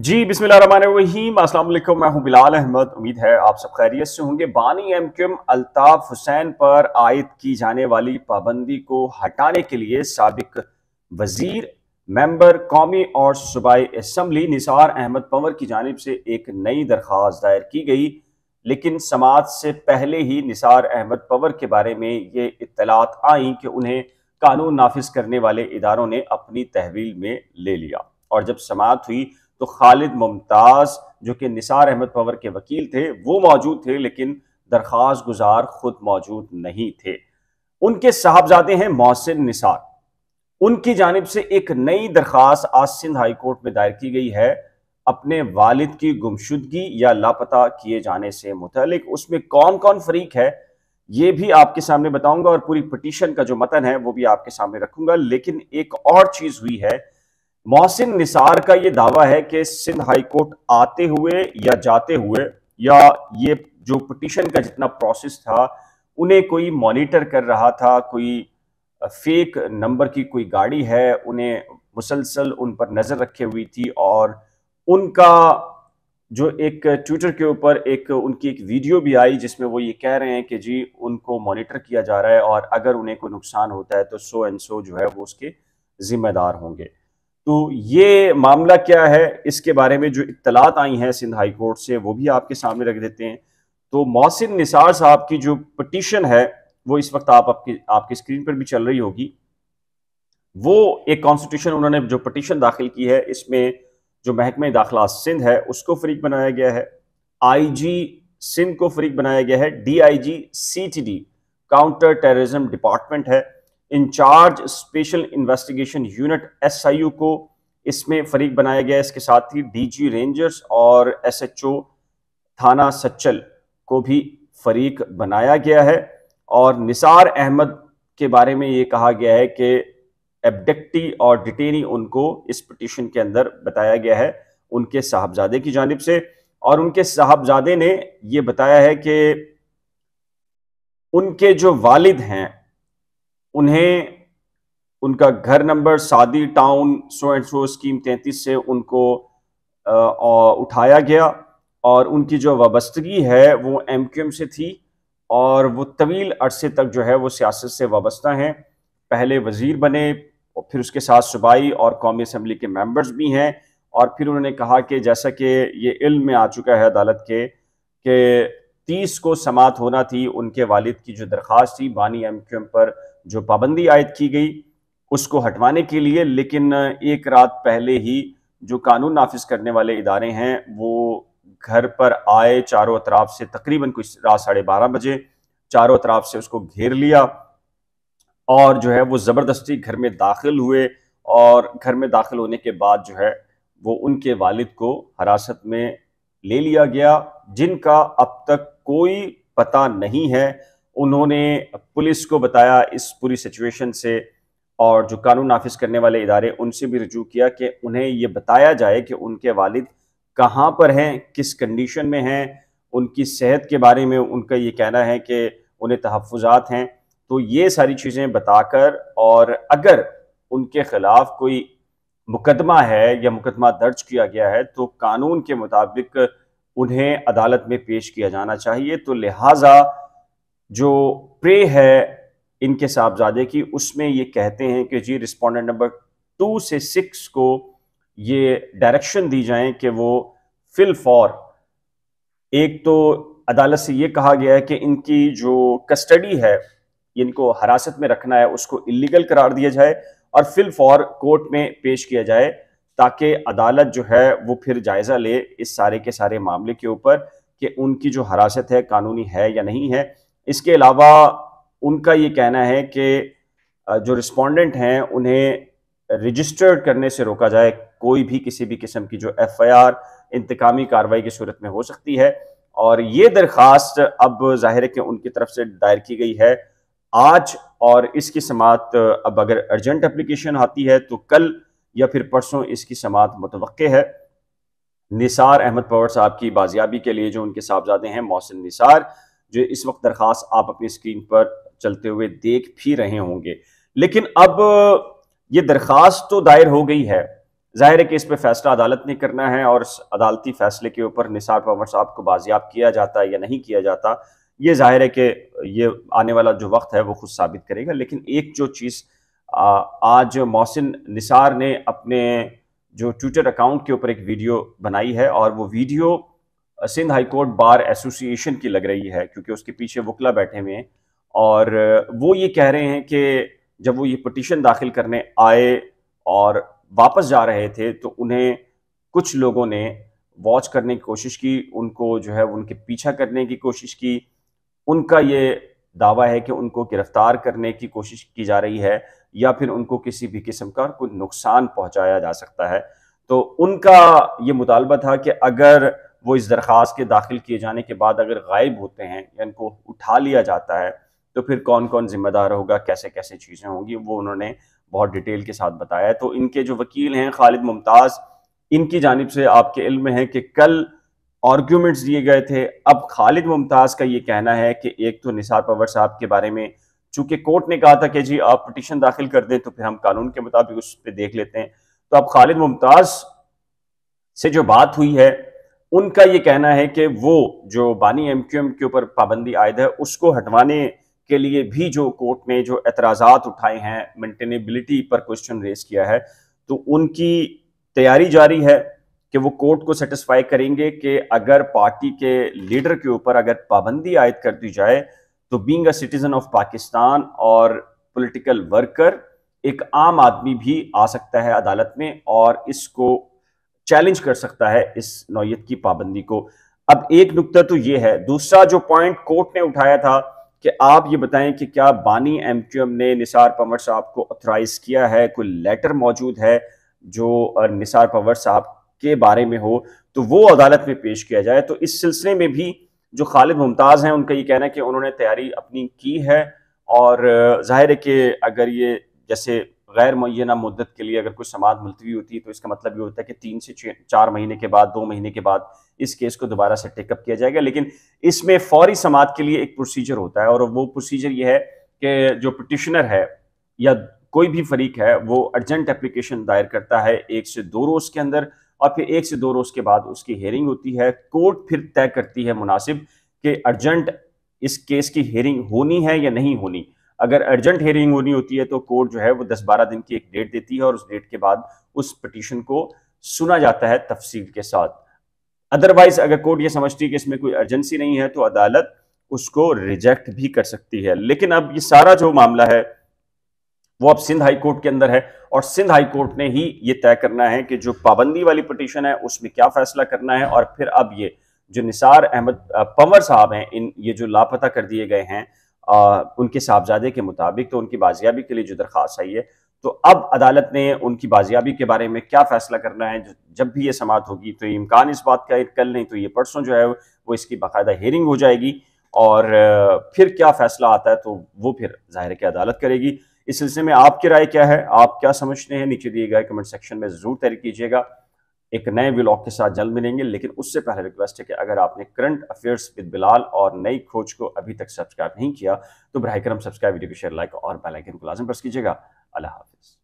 جی بسم اللہ الرحمن الرحیم، السلام علیکم، میں ہوں بلال احمد۔ امید ہے آپ سب خیریت سے ہوں گے۔ بانی M Q M Altaf Hussain پر عائد کی جانے والی پابندی کو ہٹانے کے لیے سابق وزیر، ممبر قومی اور صوبائی اسمبلی نثار احمد پنور کی جانب سے ایک نئی درخواست دائر کی گئی، لیکن سماعت سے پہلے ہی نثار احمد پنور کے بارے میں یہ اطلاعات آئیں کہ انہیں قانون نافذ کرنے والے اداروں نے اپنی تحویل میں لے لیا، اور جب سماعت ہوئی تو خالد ممتاز جو کہ نثار احمد پنور کے وکیل تھے وہ موجود تھے، لیکن درخواست گزار خود موجود نہیں تھے۔ ان کے صاحبزادے ہیں محسن نثار۔ ان کی جانب سے ایک نئی درخواست آج سندھ ہائی کورٹ میں دائر کی گئی ہے اپنے والد کی گمشدگی یا لاپتہ کیے جانے سے متعلق۔ اس میں کون کون فریق ہے یہ بھی آپ کے سامنے بتاؤں گا، اور پوری پٹیشن کا جو متن ہے وہ بھی آپ کے سامنے رکھوں گا۔ لیکن ایک اور چیز ہوئی ہے، محسن نثار کا یہ دعویٰ ہے کہ سندھ ہائی کورٹ آتے ہوئے یا جاتے ہوئے، یا یہ جو پٹیشن کا جتنا پروسیس تھا انہیں کوئی مانیٹر کر رہا تھا، کوئی فیک نمبر کی کوئی گاڑی ہے، انہیں مسلسل ان پر نظر رکھے ہوئی تھی، اور ان کا جو ایک ٹویٹر کے اوپر ان کی ایک ویڈیو بھی آئی جس میں وہ یہ کہہ رہے ہیں کہ جی ان کو مانیٹر کیا جا رہا ہے، اور اگر انہیں کوئی نقصان ہوتا ہے تو سو اینڈ سو جو ہے وہ اس کے ذمہ دار ہوں گے۔ تو یہ معاملہ کیا ہے، اس کے بارے میں جو اطلاعات آئی ہیں سندھ ہائی کورٹ سے وہ بھی آپ کے سامنے رکھ دیتے ہیں۔ تو محسن نثار صاحب کی جو پٹیشن ہے وہ اس وقت آپ کی اسکرین پر بھی چل رہی ہوگی۔ وہ ایک کانسٹیٹیوشن انہوں نے جو پٹیشن داخل کی ہے، اس میں جو محکمہ داخلہ سندھ ہے اس کو فریق بنایا گیا ہے، آئی جی سندھ کو فریق بنایا گیا ہے، D I G C T D counter terrorism department ہے، incharge special investigation unit S I U کو اس میں فریق بنایا گیا ہے۔ اس کے ساتھ ہی ڈی جی رینجرز اور ایس ایچ او تھانہ سچل کو بھی فریق بنایا گیا ہے۔ اور نثار احمد کے بارے میں یہ کہا گیا ہے کہ ایبڈکٹی اور ڈیٹینی ان کو اس پٹیشن کے اندر بتایا گیا ہے ان کے صاحبزادے کی جانب سے، اور ان کے صاحبزادے نے یہ بتایا ہے کہ ان کے جو والد ہیں انہیں ان کا گھر number Saadi town so and so scheme 33 سے ان کو اٹھایا گیا، اور ان کی جو وابستگی ہے وہ ایم کیو ایم سے تھی، اور وہ طویل عرصے تک جو ہے وہ سیاست سے وابستہ ہیں۔ پہلے وزیر بنے، اور پھر اس کے ساتھ صوبائی اور قومی اسمبلی کے ممبرز بھی ہیں، اور پھر انہوں نے کہا کہ جیسا کہ یہ علم میں آ چکا ہے عدالت کے کہ 30 کو سماعت ہونا تھی ان کے والد کی جو درخواست تھی بانی ایم کیو ایم پر جو پابندی عائد کی گئی اس کو ہٹوانے کے لیے، لیکن ایک رات پہلے ہی جو قانون نافذ کرنے والے ادارے ہیں وہ گھر پر آئے، چاروں اطراف سے تقریباً کچھ رات 12:30 بجے چاروں اطراف سے اس کو گھیر لیا، اور جو ہے وہ زبردستی گھر میں داخل ہوئے، اور گھر میں داخل ہونے کے بعد جو ہے وہ ان کے والد کو حراست میں لے لیا گیا، جن کا اب تک کوئی پتہ نہیں ہے۔ انہوں نے پولیس کو بتایا اس پوری سچویشن سے، اور جو قانون نافذ کرنے والے ادارے ان سے بھی رجوع کیا کہ انہیں یہ بتایا جائے کہ ان کے والد کہاں پر ہیں، کس کنڈیشن میں ہیں، ان کی صحت کے بارے میں ان کا یہ کہنا ہے کہ انہیں تحفظات ہیں۔ تو یہ ساری چیزیں بتا کر، اور اگر ان کے خلاف کوئی مقدمہ ہے یا مقدمہ درج کیا گیا ہے تو قانون کے مطابق انہیں عدالت میں پیش کیا جانا چاہیے۔ تو لہٰذا جو پرے ہے ان کے صاحبزادے کی، اس میں یہ کہتے ہیں کہ جی رسپونڈنٹ نمبر 2 سے 6 کو یہ ڈائریکشن دی جائیں کہ وہ فی الفور، ایک تو عدالت سے یہ کہا گیا ہے کہ ان کی جو کسٹڈی ہے، ان کو حراست میں رکھنا ہے، اس کو اللیگل قرار دیا جائے، اور فی الفور کورٹ میں پیش کیا جائے، تاکہ عدالت جو ہے وہ پھر جائزہ لے اس سارے کے سارے معاملے کے اوپر کہ ان کی جو حراست ہے قانونی ہے یا نہیں ہے۔ اس کے علاوہ ان کا یہ کہنا ہے کہ جو رسپونڈنٹ ہیں انہیں رجسٹرڈ کرنے سے روکا جائے، کوئی بھی کسی بھی قسم کی جو ایف آئی آر انتقامی کارروائی کی صورت میں ہو سکتی ہے۔ اور یہ درخواست اب ظاہر ہے کہ ان کی طرف سے دائر کی گئی ہے آج، اور اس کی سماعت اب اگر ارجنٹ اپلیکیشن آتی ہے تو کل یا پھر پرسوں اس کی سماعت متوقع ہے۔ نثار احمد پنور صاحب کی بازیابی کے لیے جو ان کے صاحبزادے ہیں محسن نثار، جو اس وقت درخواست آپ اپنی اسکرین پر چلتے ہوئے دیکھ بھی رہے ہوں گے، لیکن اب یہ درخواست تو دائر ہو گئی ہے، ظاہر ہے کہ اس پہ فیصلہ عدالت نے کرنا ہے، اور اس عدالتی فیصلے کے اوپر نثار پرور صاحب کو بازیاب کیا جاتا ہے یا نہیں کیا جاتا، یہ ظاہر ہے کہ یہ آنے والا جو وقت ہے وہ خود ثابت کرے گا۔ لیکن ایک جو چیز آج محسن نثار نے اپنے جو ٹویٹر اکاؤنٹ کے اوپر ایک ویڈیو بنائی ہے، اور وہ video Sindh high court bar ایسوسی ایشن کی لگ رہی ہے، کیونکہ اس کے پیچھے وکلا بیٹھے ہوئے ہیں، اور وہ یہ کہہ رہے ہیں کہ جب وہ یہ پٹیشن داخل کرنے آئے اور واپس جا رہے تھے تو انہیں کچھ لوگوں نے واچ کرنے کی کوشش کی، ان کو جو ہے ان کے پیچھا کرنے کی کوشش کی۔ ان کا یہ دعویٰ ہے کہ ان کو گرفتار کرنے کی کوشش کی جا رہی ہے، یا پھر ان کو کسی بھی قسم کا کوئی نقصان پہنچایا جا سکتا ہے۔ تو ان کا یہ مطالبہ تھا کہ اگر وہ اس درخواست کے داخل کیے جانے کے بعد اگر غائب ہوتے ہیں یا ان کو اٹھا لیا جاتا ہے تو پھر کون کون ذمہ دار ہوگا، کیسے کیسے چیزیں ہوں گی، وہ انہوں نے بہت ڈیٹیل کے ساتھ بتایا ہے۔ تو ان کے جو وکیل ہیں خالد ممتاز، ان کی جانب سے آپ کے علم میں ہے کہ کل آرگیومنٹس دیے گئے تھے۔ اب خالد ممتاز کا یہ کہنا ہے کہ ایک تو نثار پرور صاحب کے بارے میں چونکہ کورٹ نے کہا تھا کہ جی آپ پٹیشن داخل کر دیں تو پھر ہم قانون کے مطابق اس پہ دیکھ لیتے ہیں، تو اب خالد ممتاز سے جو بات ہوئی ہے ان کا یہ کہنا ہے کہ وہ جو بانی ایم کیو ایم کے اوپر پابندی عائد ہے اس کو ہٹوانے کے لیے بھی جو کورٹ نے جو اعتراضات اٹھائے ہیں، مینٹینیبلٹی پر کوسچن ریز کیا ہے، تو ان کی تیاری جاری ہے کہ وہ کورٹ کو سیٹسفائی کریں گے کہ اگر پارٹی کے لیڈر کے اوپر اگر پابندی عائد کر دی جائے تو being a citizen of Pakistan اور پولیٹیکل ورکر ایک عام آدمی بھی آ سکتا ہے عدالت میں اور اس کو چیلنج کر سکتا ہے اس نوعیت کی پابندی کو۔ اب ایک نکتہ تو یہ ہے، دوسرا جو پوائنٹ کورٹ نے اٹھایا تھا کہ آپ یہ بتائیں کہ کیا بانی ایم کیو ایم نے نثار پرور صاحب کو اتھرائز کیا ہے، کوئی لیٹر موجود ہے جو نثار پرور صاحب کے بارے میں ہو تو وہ عدالت میں پیش کیا جائے۔ تو اس سلسلے میں بھی جو خالد ممتاز ہیں ان کا یہ کہنا ہے کہ انہوں نے تیاری اپنی کی ہے، اور ظاہر ہے کہ اگر یہ جیسے غیر معینہ مدت کے لیے اگر کوئی سماعت ملتوی ہوتی ہے تو اس کا مطلب یہ ہوتا ہے کہ 3 سے 4 مہینے کے بعد، 2 مہینے کے بعد اس کیس کو دوبارہ سے ٹیک اپ کیا جائے گا، لیکن اس میں فوری سماعت کے لیے ایک پروسیجر ہوتا ہے، اور وہ پروسیجر یہ ہے کہ جو پٹیشنر ہے یا کوئی بھی فریق ہے وہ ارجنٹ اپلیکیشن دائر کرتا ہے 1 سے 2 روز کے اندر، اور پھر 1 سے 2 روز کے بعد اس کی ہیئرنگ ہوتی ہے۔ کورٹ پھر طے کرتی ہے مناسب کہ ارجنٹ اس کیس کی ہیئرنگ ہونی ہے یا نہیں ہونی۔ اگر ارجنٹ ہیئرنگ ہونی ہوتی ہے تو کورٹ جو ہے وہ 10-12 دن کی ایک ڈیٹ دیتی ہے، اور اس ڈیٹ کے بعد اس پٹیشن کو سنا جاتا ہے تفصیل کے ساتھ۔ ادروائز اگر کورٹ یہ سمجھتی ہے کہ اس میں کوئی ارجنسی نہیں ہے تو عدالت اس کو ریجیکٹ بھی کر سکتی ہے۔ لیکن اب یہ سارا جو معاملہ ہے وہ اب سندھ ہائی کورٹ کے اندر ہے، اور سندھ ہائی کورٹ نے ہی یہ طے کرنا ہے کہ جو پابندی والی پٹیشن ہے اس میں کیا فیصلہ کرنا ہے، اور پھر اب یہ جو نثار احمد پنور صاحب ہیں، یہ جو لاپتہ کر دیے گئے ہیں ان کے صاحبزادے کے مطابق، تو ان کی بازیابی کے لیے جو درخواست آئی ہے، تو اب عدالت نے ان کی بازیابی کے بارے میں کیا فیصلہ کرنا ہے۔ جب بھی یہ سماعت ہوگی تو یہ امکان اس بات کا کل نہیں تو یہ پرسوں جو ہے وہ اس کی باقاعدہ ہیئرنگ ہو جائے گی، اور پھر کیا فیصلہ آتا ہے تو وہ پھر ظاہر ہے کہ عدالت کرے گی۔ اس سلسلے میں آپ کی رائے کیا ہے، آپ کیا سمجھتے ہیں، نیچے دیے گئے کمنٹ سیکشن میں ضرور تحریر کیجیے گا۔ ایک نئے ولاگ کے ساتھ جلد ملیں گے، لیکن اس سے پہلے ریکویسٹ ہے کہ اگر آپ نے کرنٹ افیئرس ود بلال اور نئی کھوج کو ابھی تک سبسکرائب نہیں کیا تو براہ کرم سبسکرائب، ویڈیو کو شیئر، لائک اور بیل آئیکن کو لازم پریس کیجیے گا۔ اللہ حافظ۔